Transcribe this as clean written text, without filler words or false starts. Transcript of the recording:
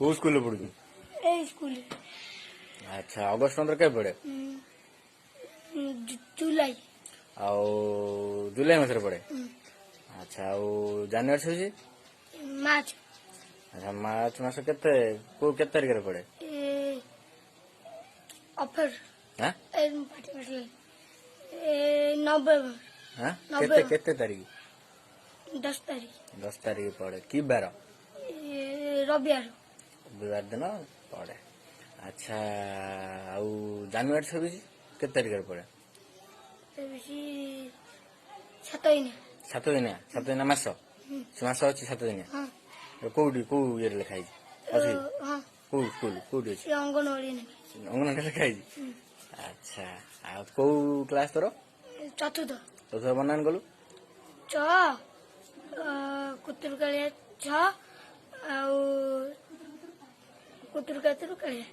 କୋଉ ସ୍କୁଲରେ ପଢୁଛୁ? ଏଇ ସ୍କୁଲ ଆଚ୍ଛା ଅଗଷ୍ଟ 15 କେବେ ପଡେ? ଜୁଲାଇ ଆଉ ଜୁଲାଇ ମାସରେ ପଡେ। ଆଚ୍ଛା ଆଉ ଜାନୁଆରୀ ଛୁଟି? ମାର୍ଚ୍ଚ ଆଚ୍ଛା ମାର୍ଚ୍ଚ ମାସ କେତେ ତାରିଖରେ ପଡେ? ଅଫର ହାଁ ନଭେମ୍ବର ହାଁ ନଭେମ୍ବର। କେତେ ତାରିଖ? 10 ତାରିଖ 10 ତାରିଖ ପଡେ। କି ବାର? ରବିବାର ରବିବାର ଦିନ ପଡେ। ଆଚ୍ଛା ଆଉ ଜାନୁଆରୀ 26 କେତେ ତାରିଖରେ ପଡେ? 7 ଦିନ 7 ଦିନ ମାସ? ସେ ମାସ ଅଛି 7 ଦିନ? ହଁ କୋଉଠି କୋଉ ଇଏରେ ଲେଖା ହେଇଛି? ଅଛି ହଁ କୋଉ ସ୍କୁଲ କୋଉଠି ଅଛି? ଅଙ୍ଗନବାଡି ଅଙ୍ଗନବାଡି ଲେଖା ହେଇଛି। ଆଚ୍ଛା ଆଉ କୋଉ କ୍ଲାସ ତୋର? ଚତୁର୍ଥ ତୋ ବନାନ କଲୁ? ଚ କୁତୁରୁକାଳିଆ ଛ ଆଉ କୁତୁରୁକାତୁରୁ କାଳିଆ